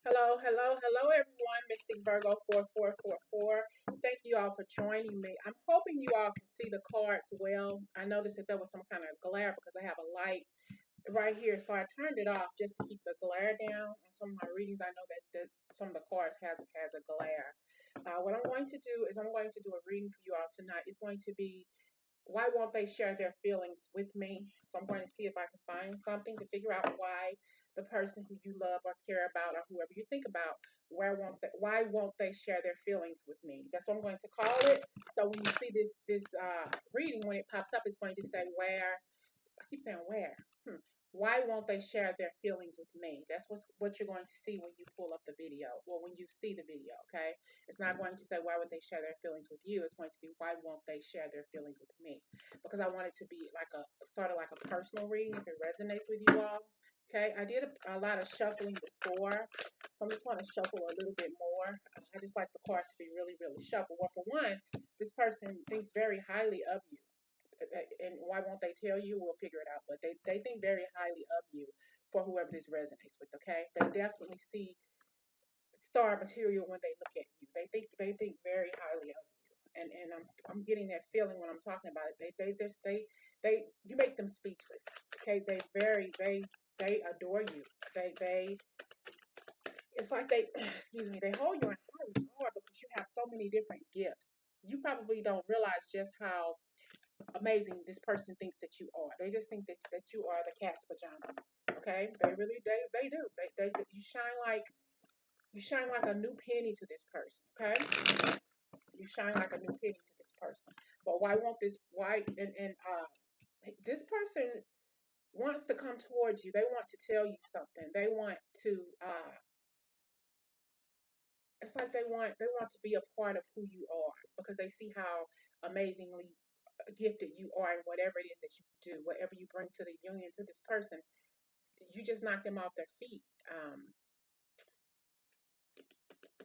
Hello, hello, hello, everyone. Mystic Virgo 4444. Thank you all for joining me. I'm hoping you all can see the cards well. I noticed that there was some kind of glare because I have a light right here, so I turned it off just to keep the glare down. On some of my readings, I know that some of the cards has a glare. What I'm going to do is I'm going to do a reading for you all tonight. It's going to be why won't they share their feelings with me? So I'm going to see if I can find something to figure out why the person who you love or care about or whoever you think about, why won't they share their feelings with me? That's what I'm going to call it. So when you see this reading, when it pops up, it's going to say where. I keep saying where. Why won't they share their feelings with me? That's what you're going to see when you pull up the video or when you see the video, okay? It's not going to say why would they share their feelings with you. It's going to be why won't they share their feelings with me? Because I want it to be like a sort of like a personal reading if it resonates with you all. Okay, I did a lot of shuffling before, so I'm just going to shuffle a little bit more. I just like the cards to be really, really shuffled. Well, for one, this person thinks very highly of you, and why won't they tell you? We'll figure it out. But they think very highly of you for whoever this resonates with. Okay, they definitely see star material when they look at you. They think very highly of you, and I'm getting that feeling when I'm talking about it. They you make them speechless. Okay, they adore you. They it's like they excuse me, they hold you in high regard because you have so many different gifts. You probably don't realize just how amazing this person thinks that you are. They just think that you are the cat's pajamas. Okay, they really they do. They you shine like a new penny to this person. Okay, you shine like a new penny to this person. But why won't this? Why and this person wants to come towards you. They want to tell you something. They want to. It's like they want to be a part of who you are because they see how amazingly gifted you are in whatever it is that you do, whatever you bring to the union to this person. You just knock them off their feet.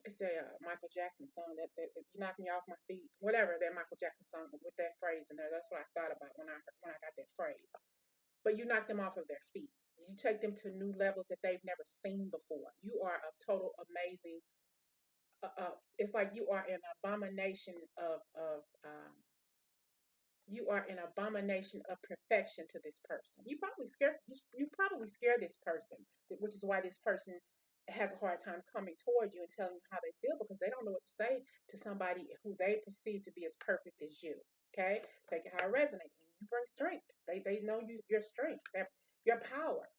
It's a Michael Jackson song that you knock me off my feet, whatever that Michael Jackson song with that phrase in there. That's what I thought about when I got that phrase. But you knock them off of their feet. You take them to new levels that they've never seen before. You are a total amazing. It's like you are an abomination of you are an abomination of perfection to this person. You probably scare this person, which is why this person has a hard time coming toward you and telling you how they feel because they don't know what to say to somebody who they perceive to be as perfect as you. Okay, take it how it resonates. You bring strength. They know your strength, your power.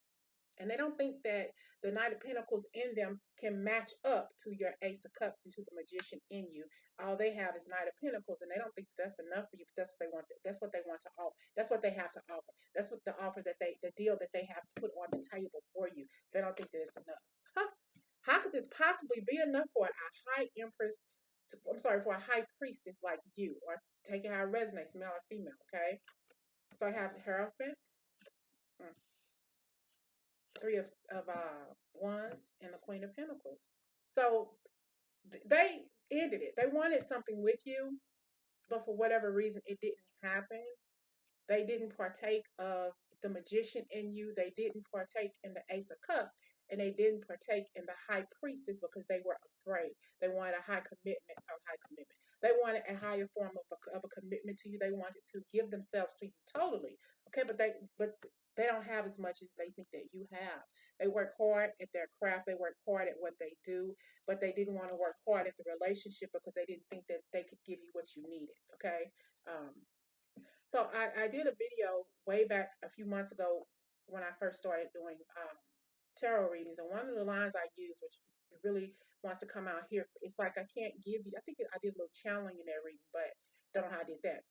And they don't think that the Knight of Pentacles in them can match up to your Ace of Cups and to the Magician in you. All they have is Knight of Pentacles, and they don't think that's enough for you. But that's what they want. That's what they want to offer. That's what they have to offer. That's what the offer the deal that they have to put on the table for you. They don't think that it's enough. Huh? How could this possibly be enough for a high empress? I'm sorry, for a high priestess like you, or take it how it resonates, male or female. Okay. So I have the Hierophant. Mm. Three of Wands and the Queen of Pentacles. So they ended it. They wanted something with you, but for whatever reason, it didn't happen. They didn't partake of the Magician in you. They didn't partake in the Ace of Cups, and they didn't partake in the High Priestess because they were afraid. They wanted a high commitment. They wanted a higher form of a commitment to you. They wanted to give themselves to you totally. Okay, but they don't have as much as they think that you have. They work hard at their craft. They work hard at what they do, but they didn't want to work hard at the relationship because they didn't think that they could give you what you needed. Okay. So I did a video way back a few months ago when I first started doing tarot readings, and one of the lines I use, which really wants to come out here, it's like I can't give you. I think I did a little channeling in that reading, but don't know how I did that.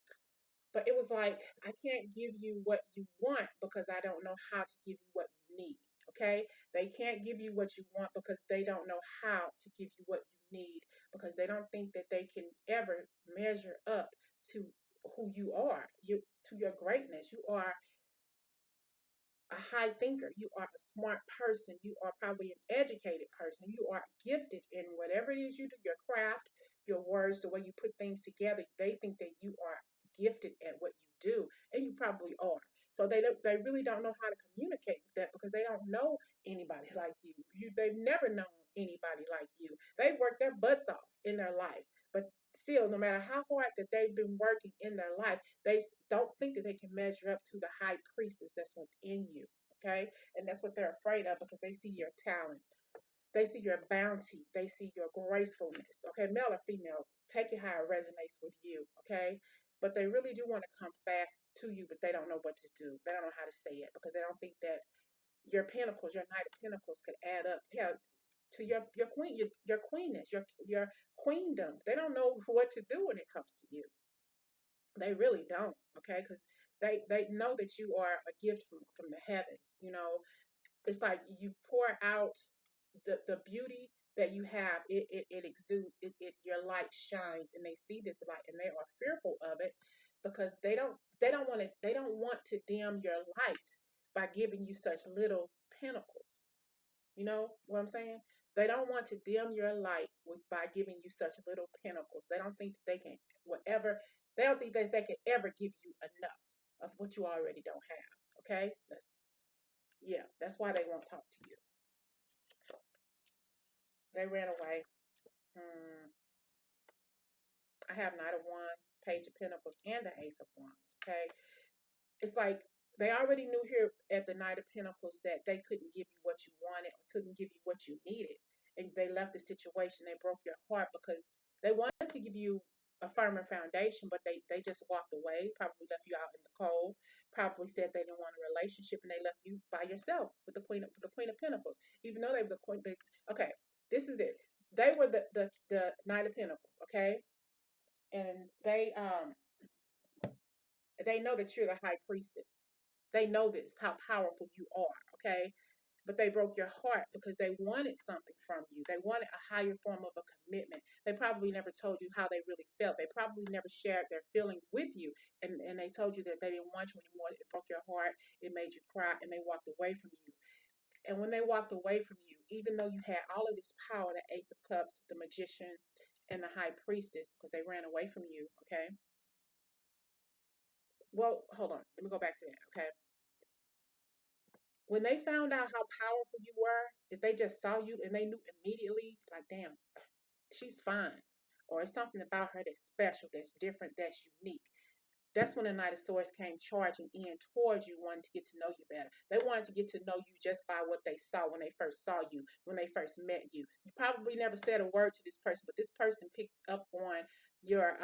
But it was like I can't give you what you want because I don't know how to give you what you need. Okay, they can't give you what you want because they don't know how to give you what you need because they don't think that they can ever measure up to who you are, to your greatness. You are a high thinker. You are a smart person. You are probably an educated person. You are gifted in whatever it is you do, your craft, your words, the way you put things together. They think that you are gifted at what you do, and you probably are. So they really don't know how to communicate with that because they don't know anybody like you. They've never known anybody like you. They've worked their butts off in their life, but still, no matter how hard that they've been working in their life, they don't think that they can measure up to the high priestess that's within you. Okay, and that's what they're afraid of, because they see your talent, they see your bounty, they see your gracefulness. Okay, male or female, take it how it resonates with you. Okay, but they really do want to come fast to you, but they don't know what to do. They don't know how to say it, because they don't think that your pentacles, your Knight of Pentacles, could add up, hell, to your queen, your queenness, your queendom. They don't know what to do when it comes to you. They really don't. Okay, because they know that you are a gift from the heavens. You know, it's like you pour out the beauty that you have. It exudes. Your light shines, and they see this light, and they are fearful of it, because they don't want to dim your light by giving you such little pinnacles. You know what I'm saying? They don't want to dim your light by giving you such little pinnacles. They don't think that they can whatever. They don't think that they can ever give you enough of what you already don't have. Okay, that's why they won't talk to you. They ran away. I have Knight of Wands, Page of Pentacles, and the Ace of Wands. Okay, it's like they already knew here at the Knight of Pentacles that they couldn't give you what you wanted, or couldn't give you what you needed, and they left the situation. They broke your heart because they wanted to give you a firmer foundation, but they just walked away. Probably left you out in the cold. Probably said they didn't want a relationship, and they left you by yourself with the Queen of Pentacles. Even though they were the Queen. Okay, this is it. They were the Knight of Pentacles. Okay, and they know that you're the high priestess. They know this, how powerful you are, okay? But they broke your heart because they wanted something from you. They wanted a higher form of a commitment. They probably never told you how they really felt. They probably never shared their feelings with you. And they told you that they didn't want you anymore. It broke your heart. It made you cry, and they walked away from you. And when they walked away from you, even though you had all of this power, the Ace of Cups, the Magician, and the High Priestess, because they ran away from you, okay? Well, hold on. Let me go back to that, okay? When they found out how powerful you were, if they just saw you and they knew immediately, like, damn, she's fine. Or it's something about her that's special, that's different, that's unique. That's when the Knight of Swords came charging in towards you, wanting to get to know you better. They wanted to get to know you just by what they saw when they first saw you, when they first met you. You probably never said a word to this person, but this person picked up on your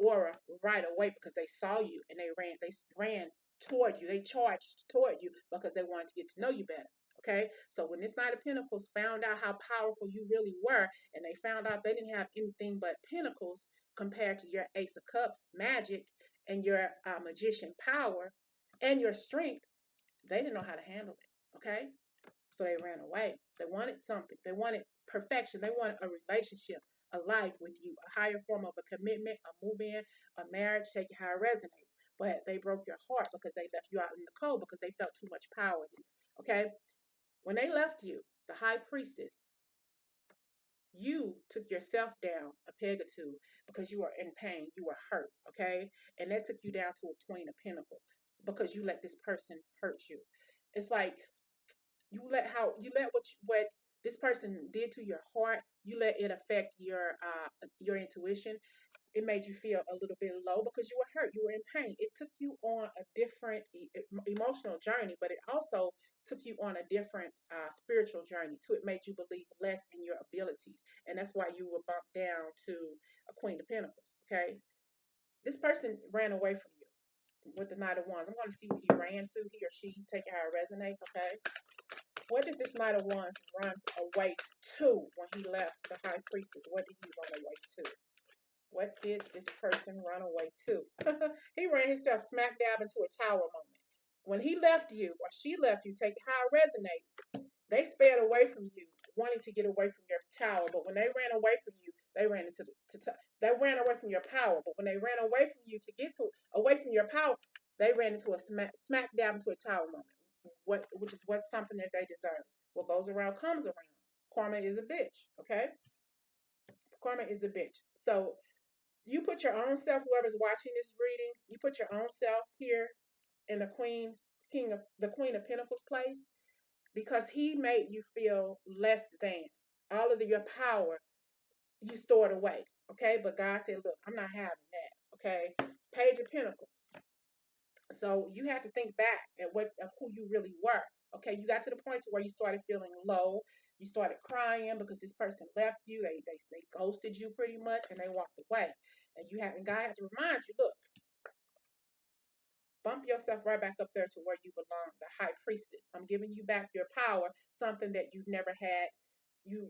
aura right away, because they saw you and they ran toward you. They charged toward you because they wanted to get to know you better. Okay, so when this Knight of Pentacles found out how powerful you really were, and they found out they didn't have anything but pentacles compared to your Ace of Cups magic, and your Magician power, and your strength, they didn't know how to handle it. Okay, so they ran away. They wanted something. They wanted perfection. They wanted a relationship, a life with you, a higher form of a commitment, a move in, a marriage, take it how it resonates. But they broke your heart because they left you out in the cold, because they felt too much power here. Okay? When they left you, the high priestess, you took yourself down a peg or two because you were in pain. You were hurt. Okay? And that took you down to a Queen of Pentacles because you let this person hurt you. It's like you let what this person did to your heart, you let it affect your intuition. It made you feel a little bit low because you were hurt, you were in pain. It took you on a different emotional journey, but it also took you on a different spiritual journey too. It made you believe less in your abilities, and that's why you were bumped down to a Queen of Pentacles. Okay, this person ran away from you with the Knight of Wands. I'm going to see who he ran to, he or she, take it how it resonates. Okay, what did this Knight of Wands run away to when he left the High Priestess? What did he run away to? What did this person run away to? He ran himself smack dab into a tower moment. When he left you, or she left you, take it how it resonates, they sped away from you, wanting to get away from your tower. But when they ran away from you, they ran into they ran away from your power. But when they ran away from you to get to away from your power, they ran into a smack dab into a tower moment. Which is what's something that they deserve. What goes around comes around. Karma is a bitch. Okay, karma is a bitch. So you put your own self, whoever's watching this reading, you put your own self here in the Queen of Pentacles place. because he made you feel less than. All of your power you stored away. Okay, but God said, look, I'm not having that. Okay, Page of Pentacles. So you had to think back at who you really were. Okay, you got to the point to where you started feeling low. You started crying because this person left you. They ghosted you pretty much, and they walked away. And God had to remind you, look, bump yourself right back up there to where you belong, the high priestess. I'm giving you back your power, something that you've never had, you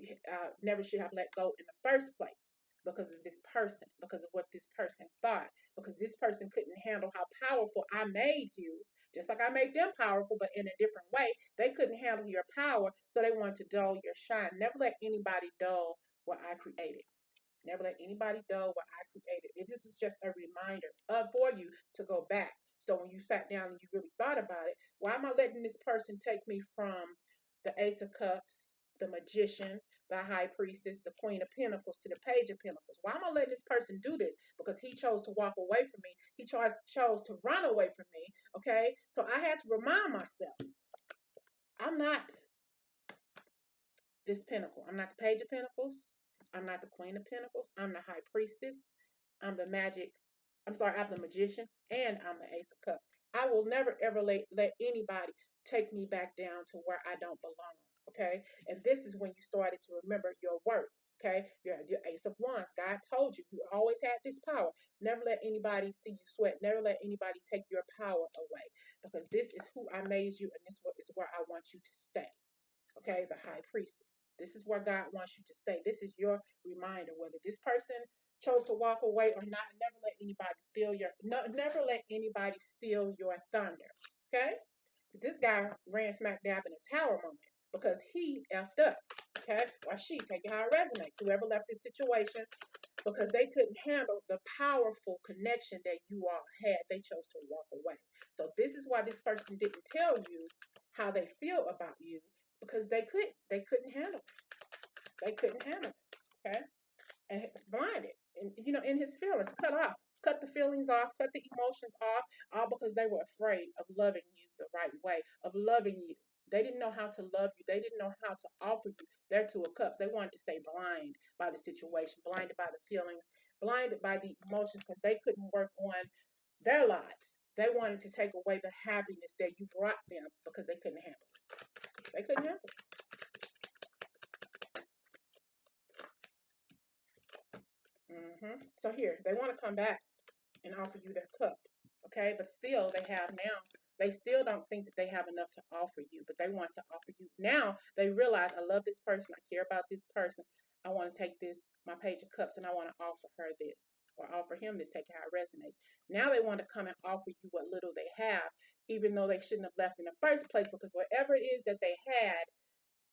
never should have let go in the first place because of this person, because of what this person thought, because this person couldn't handle how powerful I made you, just like I made them powerful, but in a different way. They couldn't handle your power, so they wanted to dull your shine. Never let anybody dull what I created. Never let anybody dull what I created. This is just a reminder for you to go back. So when you sat down and you really thought about it, why am I letting this person take me from the Ace of Cups, the Magician, the High Priestess, the Queen of Pentacles to the Page of Pentacles? Why am I letting this person do this? Because he chose to walk away from me. He chose to run away from me. Okay? So I had to remind myself, I'm not this Pentacle. I'm not the Page of Pentacles. I'm not the Queen of Pentacles. I'm the High Priestess. I'm the I'm the Magician, and I'm the Ace of Cups. I will never ever let anybody take me back down to where I don't belong. Okay, and this is when you started to remember your worth. Okay, you're Ace of Wands. God told you always had this power. Never let anybody see you sweat. Never let anybody take your power away, because this is who I made you, and this is where I want you to stay. Okay, the High Priestess. This is where God wants you to stay. This is your reminder. Whether this person chose to walk away or not, never let anybody steal your thunder. Okay? This guy ran smack dab in a tower moment because he effed up. Okay? Or she, take it how it resonates. Whoever left this situation, because they couldn't handle the powerful connection that you all had, they chose to walk away. So this is why this person didn't tell you how they feel about you, because they couldn't handle it. They couldn't handle it. Okay? And blinded, and in his feelings, cut the feelings off, cut the emotions off, all because they were afraid of loving you the right way, of loving you. They didn't know how to love you. They didn't know how to offer you their Two of Cups. They wanted to stay blind by the situation, blinded by the feelings, blinded by the emotions, because they couldn't work on their lives. They wanted to take away the happiness that you brought them because they couldn't handle it. They couldn't handle it. So here, they want to come back and offer you their cup. Okay, but still they still don't think that they have enough to offer you, but they want to offer you. Now they realize, I love this person, I care about this person, I want to take my Page of Cups, and I want to offer her this, or offer him this, take how it resonates. Now they want to come and offer you what little they have, even though they shouldn't have left in the first place, because whatever it is that they had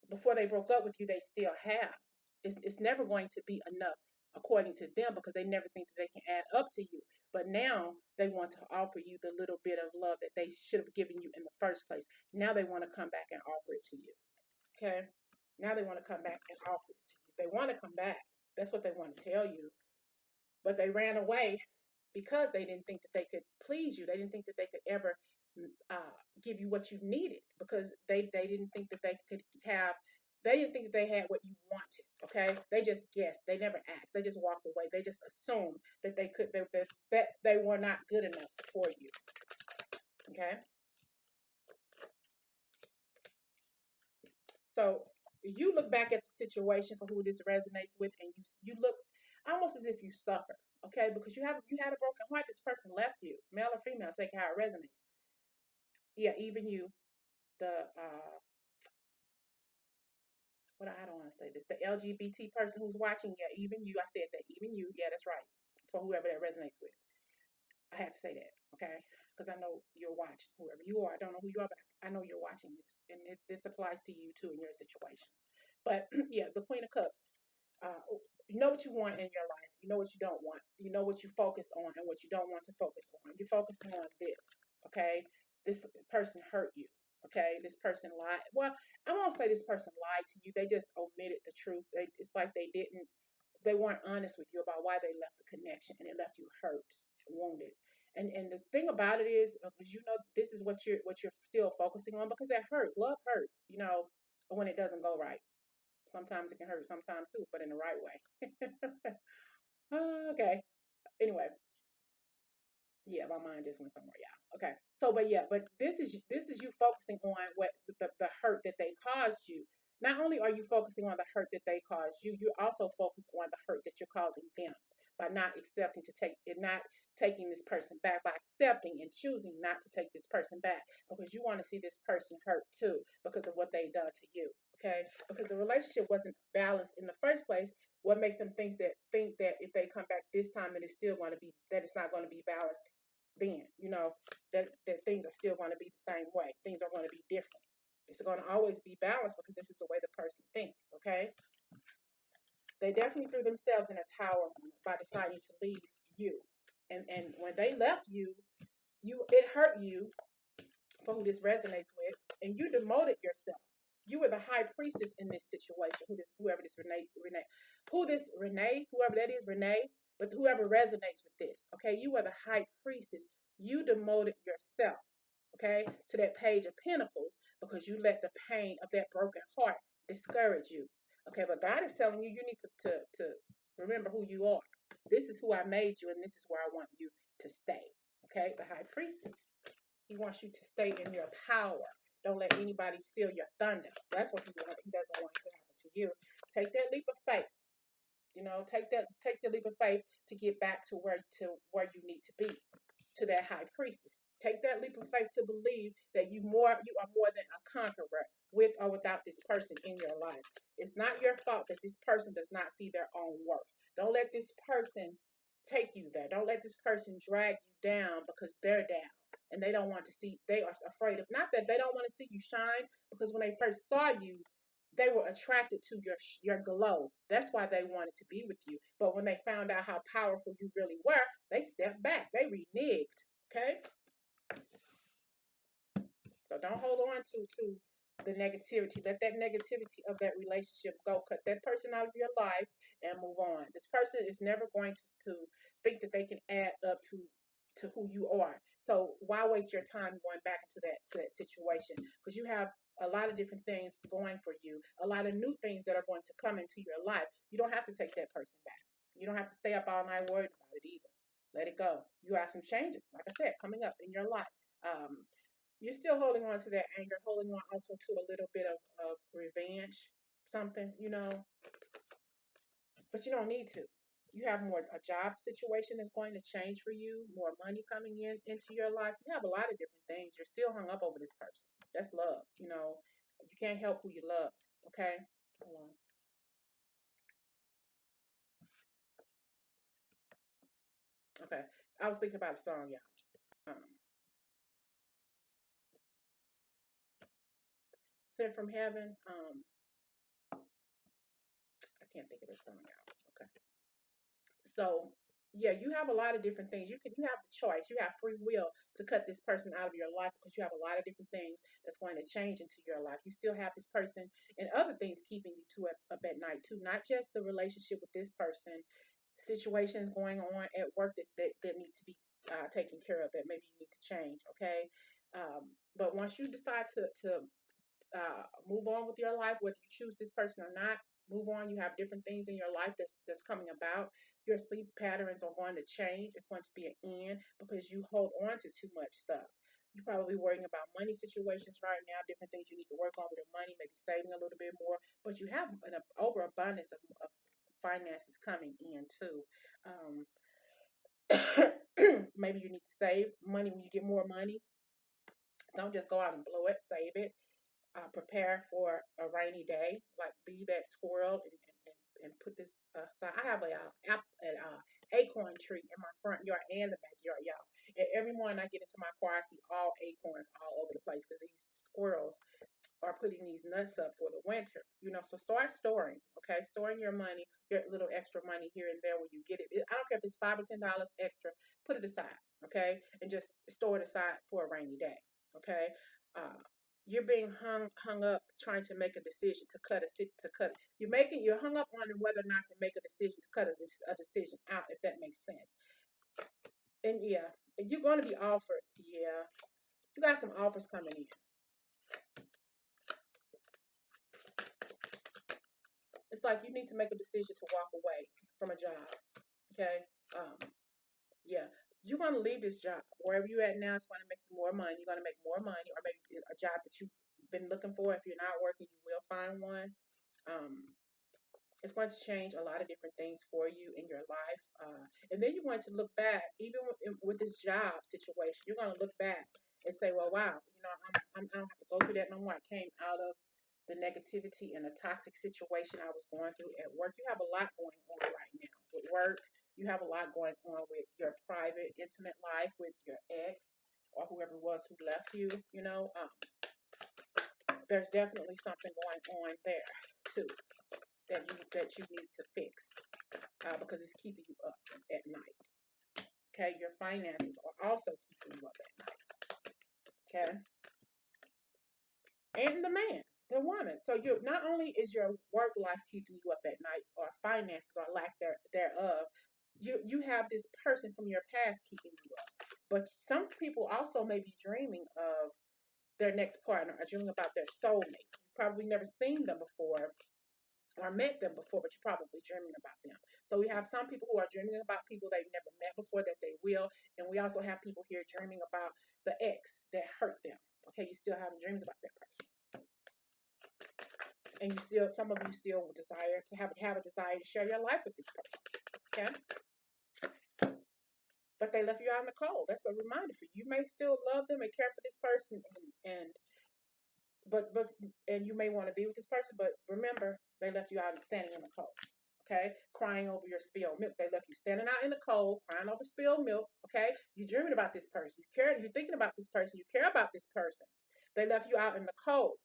before they broke up with you, they still have. It's never going to be enough according to them, because they never think that they can add up to you. But now they want to offer you the little bit of love that they should have given you in the first place. Now they want to come back and offer it to you. Okay? Now they want to come back and offer it to you. They want to come back. That's what they want to tell you. But they ran away because they didn't think that they could please you. They didn't think that they could ever give you what you needed, because they didn't think that they didn't think that they had what you wanted. Okay, they just guessed. They never asked. They just walked away. They just assumed that that they were not good enough for you. Okay, so you look back at the situation for who this resonates with, and you look almost as if you suffer. Okay, because you had a broken heart. This person left you, male or female. Take how it resonates. Yeah, even you, the what I don't want to say this, the LGBT person who's watching, yeah, even you, I said that, even you, yeah, that's right, for whoever that resonates with. I had to say that, okay, because I know you're watching, whoever you are. I don't know who you are, but I know you're watching this, and this applies to you too in your situation. But yeah, the Queen of Cups, you know what you want in your life, you know what you don't want, you know what you focus on and what you don't want to focus on. You're focusing on this, okay? This person hurt you. Okay, this person lied. Well, I won't say this person lied to you. They just omitted the truth. It's like they weren't honest with you about why they left the connection, and it left you hurt, wounded. And the thing about it is, because this is what you're still focusing on, because it hurts. Love hurts, when it doesn't go right. Sometimes it can hurt, sometimes too, but in the right way. Okay. Anyway, yeah, my mind just went somewhere, y'all. Okay. So, but yeah, but this is you focusing on what the hurt that they caused you. Not only are you focusing on the hurt that they caused you, you're also focused on the hurt that you're causing them by not accepting to take it, not taking this person back, by accepting and choosing not to take this person back because you want to see this person hurt too because of what they done to you. Okay, because the relationship wasn't balanced in the first place. What makes them think that if they come back this time, that it's still going to be that it's not going to be balanced then, that things are still going to be the same way. Things are going to be different. It's going to always be balanced because this is the way the person thinks, okay? They definitely threw themselves in a tower by deciding to leave you. And when they left you, it hurt you for who this resonates with, and you demoted yourself. You were the high priestess in this situation. Whoever this Renee, but whoever resonates with this, okay? You were the high priestess. You demoted yourself, okay, to that page of pentacles because you let the pain of that broken heart discourage you, okay? But God is telling you, you need to remember who you are. This is who I made you, and this is where I want you to stay, okay? The high priestess. He wants you to stay in your power. Don't let anybody steal your thunder. That's what he wants. He doesn't want it to happen to you. Take that leap of faith. Take the leap of faith to get back to where you need to be, to that high priestess. Take that leap of faith to believe that you are more than a conqueror with or without this person in your life. It's not your fault that this person does not see their own worth. Don't let this person take you there. Don't let this person drag you down because they're down and they don't want to see. They are afraid of, not that they don't want to see you shine, because when they first saw you, they were attracted to your glow. That's why they wanted to be with you. But when they found out how powerful you really were, they stepped back. They reneged. Okay? So don't hold on to the negativity. Let that negativity of that relationship go. Cut that person out of your life and move on. This person is never going to think that they can add up to who you are. So why waste your time going back into that situation? Because you have a lot of different things going for you, a lot of new things that are going to come into your life. You don't have to take that person back. You don't have to stay up all night worried about it either. Let it go. You have some changes, like I said, coming up in your life. You're still holding on to that anger, holding on also to a little bit of revenge, something, but you don't need to. You have a job situation that's going to change for you, more money coming into your life. You have a lot of different things. You're still hung up over this person. That's love. You can't help who you love. Okay? Hold on. Okay. I was thinking about a song, y'all. Sent from Heaven. I can't think of this song, y'all. Okay. So yeah, you have a lot of different things. You have the choice. You have free will to cut this person out of your life because you have a lot of different things that's going to change into your life. You still have this person and other things keeping you up at night too. Not just the relationship with this person, situations going on at work that need to be taken care of, that maybe you need to change. Okay, but once you decide to move on with your life, whether you choose this person or not. Move on. You have different things in your life that's coming about. Your sleep patterns are going to change. It's going to be an end because you hold on to too much stuff. You're probably worrying about money situations right now, different things you need to work on with your money, maybe saving a little bit more. But you have an overabundance of finances coming in too. Maybe you need to save money when you get more money. Don't just go out and blow it. Save it. Prepare for a rainy day, like be that squirrel and put this aside. I have an acorn tree in my front yard and the backyard, y'all. And every morning I get into my car, I see all acorns all over the place because these squirrels are putting these nuts up for the winter. So start storing, okay? Storing your money, your little extra money here and there when you get it. I don't care if it's $5 or $10 extra, put it aside, okay? And just store it aside for a rainy day, okay? You're being hung up trying to make a decision to cut. You're hung up on whether or not to make a decision to cut a decision out, if that makes sense. And yeah, You're going to be offered. Yeah, you got some offers coming in. It's like you need to make a decision to walk away from a job. Okay. Um, yeah. You're going to leave this job. Wherever you're at now, it's going to make you more money. You're going to make more money, or maybe a job that you've been looking for. If you're not working, you will find one. Um, it's going to change a lot of different things for you in your life. And then you're going to look back, even with this job situation, you're going to look back and say, well, wow, I don't have to go through that no more. I came out of the negativity and the toxic situation I was going through at work. You have a lot going on right now with work. You have a lot going on with your private, intimate life with your ex or whoever it was who left you. There's definitely something going on there too that you need to fix because it's keeping you up at night. Okay, your finances are also keeping you up at night. Okay, and the woman. So you not only is your work life keeping you up at night, or finances or lack thereof, you have this person from your past keeping you up. But some people also may be dreaming of their next partner or dreaming about their soulmate. You've probably never seen them before or met them before, but you're probably dreaming about them. So we have some people who are dreaming about people they've never met before that they will. And we also have people here dreaming about the ex that hurt them. Okay, you still having dreams about that person. And some of you still desire to have a desire to share your life with this person. Okay? But they left you out in the cold. That's a reminder for you. You may still love them and care for this person and you may want to be with this person, but remember, they left you out standing in the cold. Okay, crying over your spilled milk. They left you standing out in the cold, crying over spilled milk. Okay, you're dreaming about this person. You're thinking about this person. You care about this person. They left you out in the cold,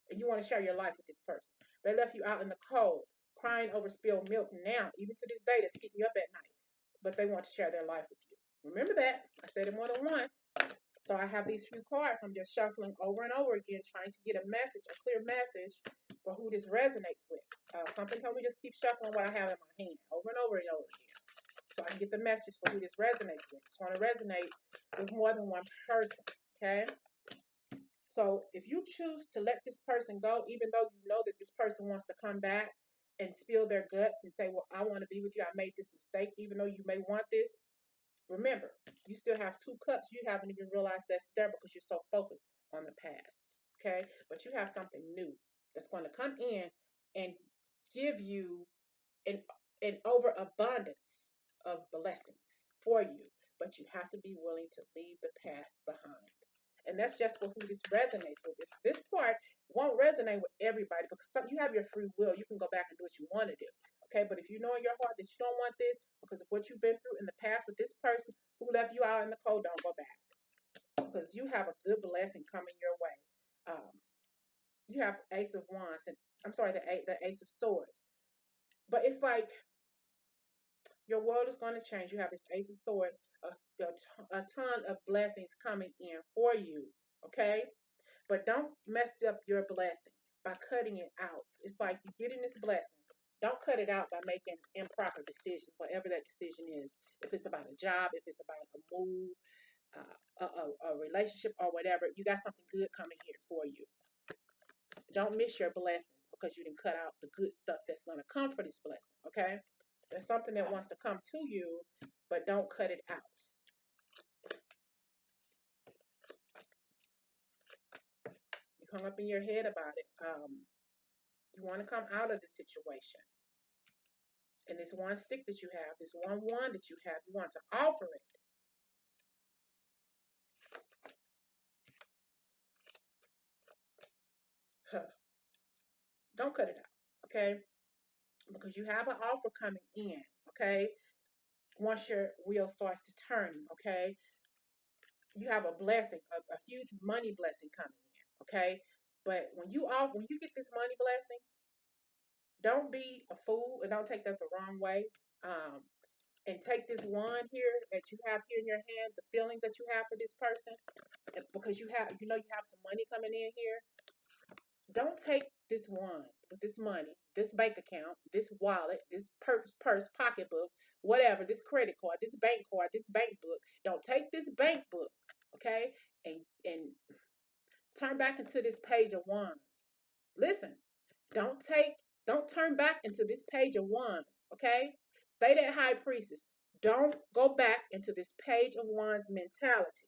and you want to share your life with this person. They left you out in the cold, crying over spilled milk. Now, even to this day, that's keeping you up at night. But they want to share their life with you. Remember that. I said it more than once. So I have these few cards. I'm just shuffling over and over again, trying to get a clear message for who this resonates with. Something told me just keep shuffling what I have in my hand over and over and over again, so I can get the message for who this resonates with. It's going to resonate with more than one person. Okay. So if you choose to let this person go, even though you know that this person wants to come back and spill their guts and say, well, I want to be with you. I made this mistake, even though you may want this. Remember, you still have 2 cups. You haven't even realized that's there because you're so focused on the past. Okay? But you have something new that's going to come in and give you an overabundance of blessings for you. But you have to be willing to leave the past behind. And that's just for who this resonates with. This part won't resonate with everybody because you have your free will. You can go back and do what you want to do. Okay, but if you know in your heart that you don't want this because of what you've been through in the past with this person who left you out in the cold, don't go back. Because you have a good blessing coming your way. You have Ace of Wands, and I'm sorry, the Ace of Swords. But it's like your world is going to change. You have this Ace of Swords, a ton of blessings coming in for you. Okay, but don't mess up your blessing by cutting it out. It's like you're getting this blessing. Don't cut it out by making improper decisions, whatever that decision is. If it's about a job, if it's about a move, a relationship, or whatever, you got something good coming here for you. Don't miss your blessings because you didn't cut out the good stuff that's going to come for this blessing, okay? There's something that wants to come to you, but don't cut it out. You hung up in your head about it. You want to come out of the situation. And this one stick that you have, this one wand that you have, you want to offer it. Don't cut it out, okay? Because you have an offer coming in, okay? Once your wheel starts to turning, okay? You have a blessing, a huge money blessing coming in, okay? But when you get this money blessing, don't be a fool and don't take that the wrong way. And take this wand here that you have here in your hand, the feelings that you have for this person, because you have some money coming in here. Don't take this wand with this money, this bank account, this wallet, this purse, pocketbook, whatever, this credit card, this bank book. Don't take this bank book, okay, and turn back into this page of wands. Listen, don't turn back into this page of wands, okay? Stay that high priestess. Don't go back into this page of wands mentality,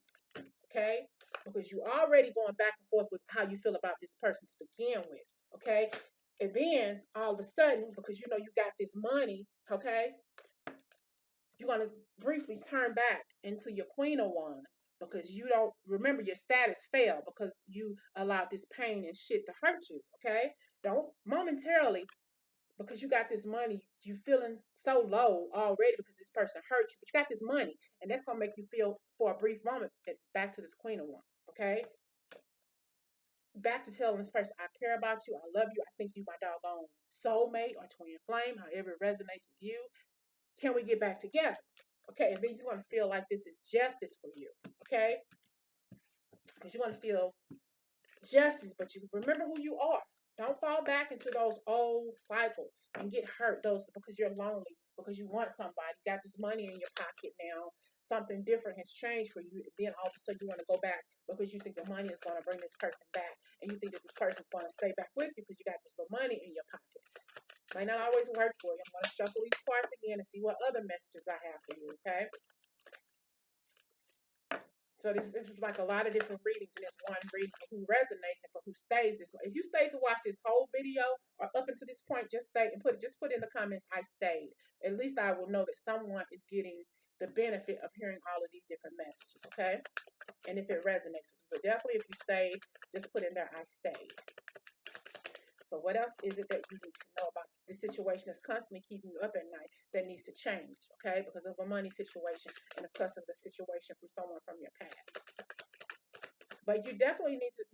okay? Because you already going back and forth with how you feel about this person to begin with, okay? And then all of a sudden, because you know you got this money, okay, you're going to briefly turn back into your Queen of Wands because you don't remember your status fell because you allowed this pain and shit to hurt you, okay? Don't momentarily, because you got this money, you feeling so low already because this person hurt you, but you got this money, and that's going to make you feel for a brief moment back to this Queen of Wands, okay? Back to telling this person, I care about you, I love you, I think you my doggone soulmate or twin flame, however it resonates with you. Can we get back together? Okay, and then you're going to feel like this is justice for you, okay? Because you're going to feel justice, but you remember who you are. Don't fall back into those old cycles and get hurt those because you're lonely, because you want somebody. You got this money in your pocket now. Something different has changed for you. Then all of a sudden you want to go back because you think the money is going to bring this person back. And you think that this person is going to stay back with you because you got this little money in your pocket. Might not always work for you. I'm going to shuffle these cards again and see what other messages I have for you, okay? So this is like a lot of different readings in this one reading for who resonates and for who stays. If you stayed to watch this whole video or up until this point, just stay and put in the comments, I stayed. At least I will know that someone is getting the benefit of hearing all of these different messages, okay? And if it resonates with you. But definitely if you stayed, just put in there, I stayed. So what else is it that you need to know about the situation that's constantly keeping you up at night that needs to change, okay? Because of a money situation and because of the situation from someone from your past. But you definitely need to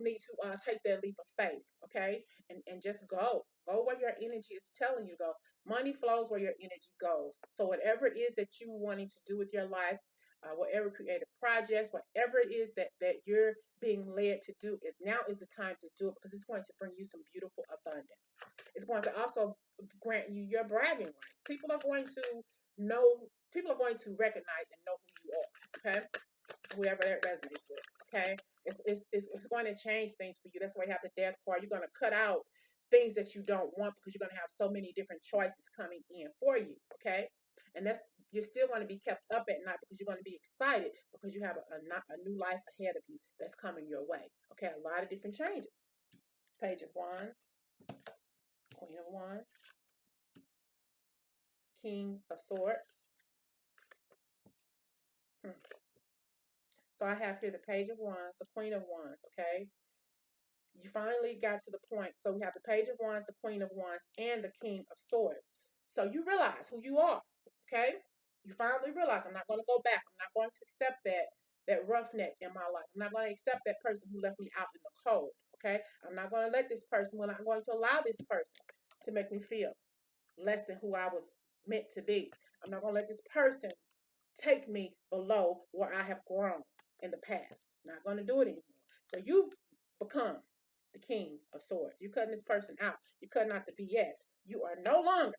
take that leap of faith, okay? And just go. Go where your energy is telling you to go. Money flows where your energy goes. So whatever it is that you wanting to do with your life, whatever creative projects, whatever it is that you're being led to do, now is the time to do it because it's going to bring you some beautiful abundance. It's going to also grant you your bragging rights. People are going to recognize and know who you are, okay? Whoever that resonates with, okay? It's going to change things for you. That's why you have the death card. You're going to cut out things that you don't want because you're going to have so many different choices coming in for you, okay? And you're still going to be kept up at night because you're going to be excited because you have a new life ahead of you that's coming your way. Okay, a lot of different changes. Page of Wands, Queen of Wands, King of Swords. So I have here the Page of Wands, the Queen of Wands, okay? You finally got to the point. So we have the Page of Wands, the Queen of Wands, and the King of Swords. So you realize who you are, okay? You finally realize I'm not going to go back. I'm not going to accept that roughneck in my life. I'm not going to accept that person who left me out in the cold, okay? I'm not going to let this person, I'm not going to allow this person to make me feel less than who I was meant to be. I'm not going to let this person take me below where I have grown in the past. I'm not going to do it anymore. So you've become the King of Swords. You're cutting this person out. You're cutting out the BS. You are no longer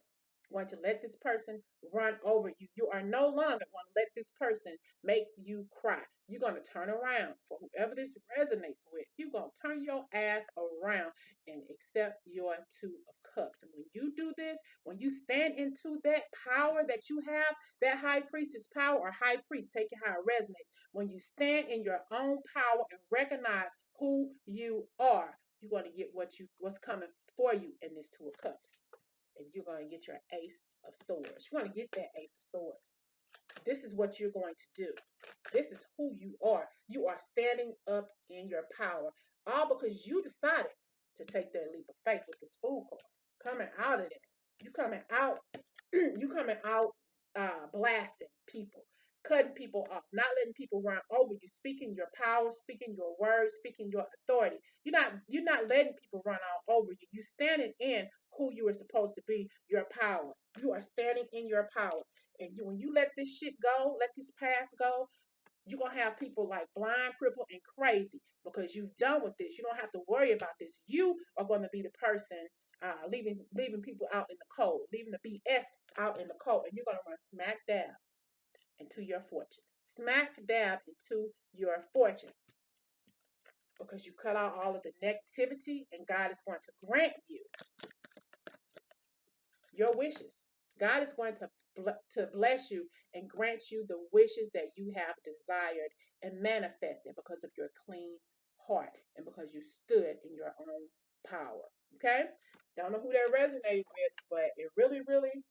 going to let this person run over you. You are no longer going to let this person make you cry. You're going to turn around for whoever this resonates with. You're going to turn your ass around and accept your Two of Cups. And when you do this, when you stand into that power that you have, that high priestess power or high priest, take it how it resonates. When you stand in your own power and recognize who you are, you're going to get what's coming for you in this Two of Cups. And you're going to get your Ace of Swords. You're going to get that Ace of Swords. This is what you're going to do. This is who you are. You are standing up in your power. All because you decided to take that leap of faith with this Fool card. Coming out of it. You coming out blasting people. Cutting people off, not letting people run over you, speaking your power, speaking your words, speaking your authority. You're not letting people run all over you. You're standing in who you are supposed to be, your power. You are standing in your power. And when you let this shit go, let this past go, you're going to have people like blind, crippled, and crazy because you've done with this. You don't have to worry about this. You are going to be the person leaving people out in the cold, leaving the BS out in the cold, and you're gonna run smack dab into your fortune. Smack dab into your fortune. Because you cut out all of the negativity, and God is going to grant you your wishes. God is going to bless you and grant you the wishes that you have desired and manifested because of your clean heart and because you stood in your own power. Okay? Don't know who that resonated with, but it really, really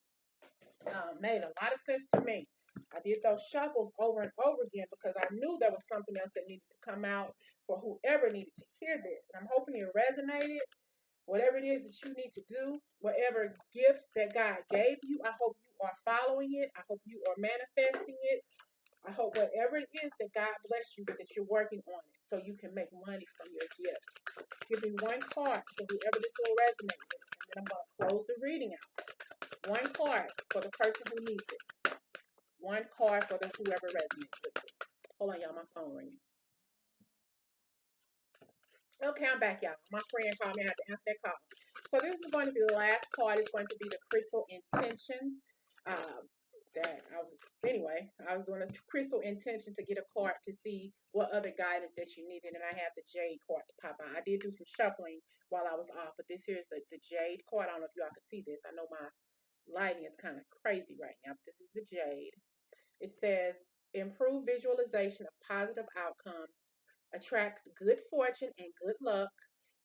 made a lot of sense to me. I did those shuffles over and over again because I knew there was something else that needed to come out for whoever needed to hear this. And I'm hoping it resonated. Whatever it is that you need to do, whatever gift that God gave you, I hope you are following it. I hope you are manifesting it. I hope whatever it is that God blessed you with, that you're working on it so you can make money from your gift. Give me one card for whoever this will resonate with, and then I'm going to close the reading out. One card for the person who needs it. One card for whoever resonates with it. Hold on, y'all. My phone ringing. Okay, I'm back, y'all. My friend called me. I had to answer that call. So this is going to be the last card. It's going to be the crystal intentions. I was doing a crystal intention to get a card to see what other guidance that you needed, and I have the jade card to pop out. I did do some shuffling while I was off, but this here is the jade card. I don't know if y'all can see this. I know my lighting is kind of crazy right now, but this is the jade. It says, improve visualization of positive outcomes, attract good fortune and good luck,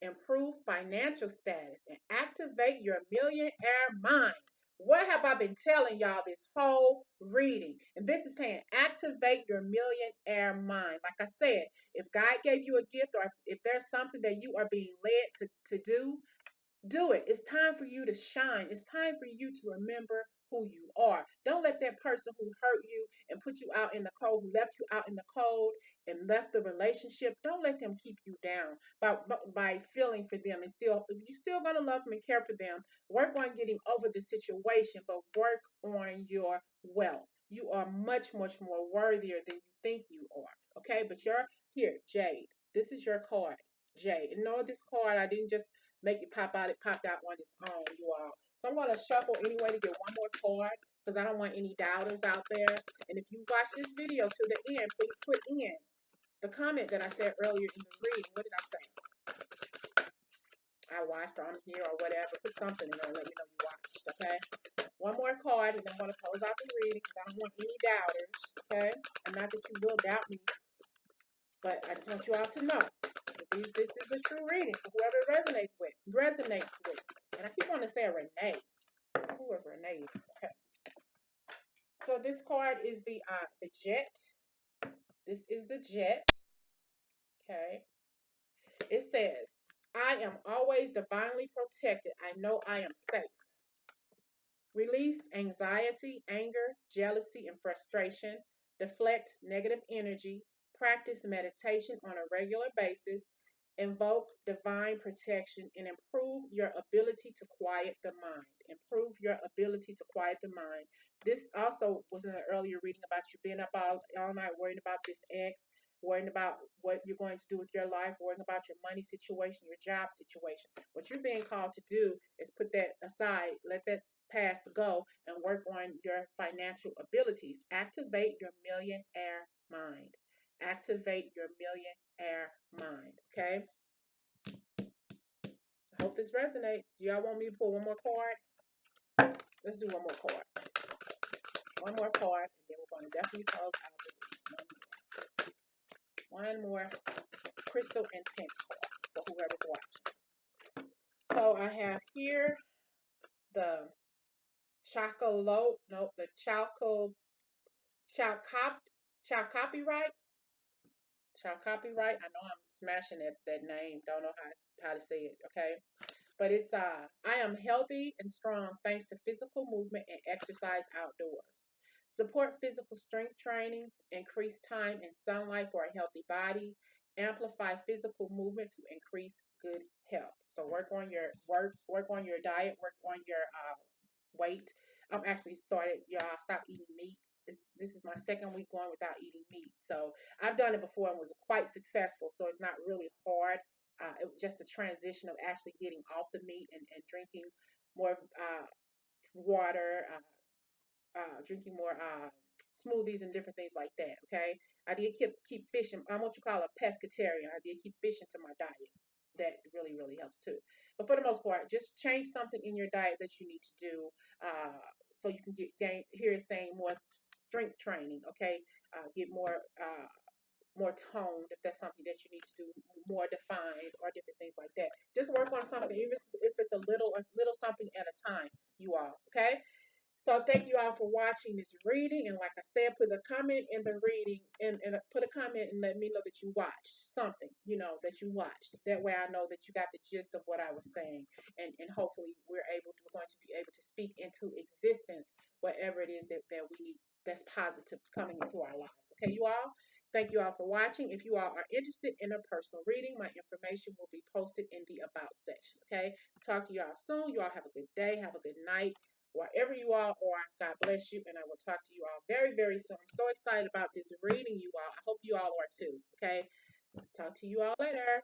improve financial status, and activate your millionaire mind. What have I been telling y'all this whole reading? And this is saying activate your millionaire mind. Like I said, if God gave you a gift, or if there's something that you are being led to do it. It's time for you to shine. It's time for you to remember who you are. Don't let that person who hurt you and put you out in the cold, who left you out in the cold and left the relationship, don't let them keep you down by feeling for them. And still, if you're still going to love them and care for them, work on getting over the situation, but work on your wealth. You are much, much more worthier than you think you are. Okay, but you're here, Jade. This is your card, Jade. And know this card, I didn't just make it pop out. It popped out on its own, you all. So I'm going to shuffle anyway to get one more card because I don't want any doubters out there. And if you watch this video to the end, please put in the comment that I said earlier in the reading. What did I say? I watched, or I'm here, or whatever. Put something in there and let me know you watched, okay? One more card, and then I'm going to close out the reading because I don't want any doubters, okay? And not that you will doubt me, but I just want you all to know that this is a true reading for whoever it resonates with. And I keep wanting to say Renee. Whoever Renee is. Okay. So this card is the jet. This is the jet. Okay. It says, I am always divinely protected. I know I am safe. Release anxiety, anger, jealousy, and frustration. Deflect negative energy. Practice meditation on a regular basis. Invoke divine protection and improve your ability to quiet the mind. Improve your ability to quiet the mind. This also was in an earlier reading about you being up all night worrying about this ex, worrying about what you're going to do with your life, worrying about your money situation, your job situation. What you're being called to do is put that aside, let that past go, and work on your financial abilities. Activate your millionaire mind. Activate your millionaire mind. Okay. I hope this resonates. Do y'all want me to pull one more card? Let's do one more card. One more card, and then we're going to definitely close out the one more crystal intent card for whoever's watching. So I have here the copyright. Shall copyright. I know I'm smashing that name. Don't know how to say it. Okay, but it's I am healthy and strong thanks to physical movement and exercise outdoors. Support physical strength training. Increase time in sunlight for a healthy body. Amplify physical movement to increase good health. So work on your diet. Work on your weight. I'm actually started. Y'all stop eating meat. This is my second week going without eating meat. So I've done it before and was quite successful. So it's not really hard just the transition of actually getting off the meat and drinking more water, drinking more smoothies and different things like that. Okay, I did keep fishing. I'm what you call a pescatarian. I did keep fishing to my diet. That really helps too. But for the most part, just change something in your diet that you need to do, so you can gain. Here it's saying more strength training. Okay, get more toned if that's something that you need to do, more defined or different things like that. Just work on something, even if it's a little something at a time, you all. Okay. So thank you all for watching this reading. And like I said, put a comment in the reading and put a comment and let me know that you watched something, that you watched. That way I know that you got the gist of what I was saying. And hopefully we're going to be able to speak into existence whatever it is that we need that's positive coming into our lives. Okay, you all? Thank you all for watching. If you all are interested in a personal reading, my information will be posted in the About section. Okay? Talk to you all soon. You all have a good day. Have a good night. Wherever you all are, God bless you, and I will talk to you all very soon. I'm so excited about this reading, you all. I hope you all are too. Okay? Talk to you all later.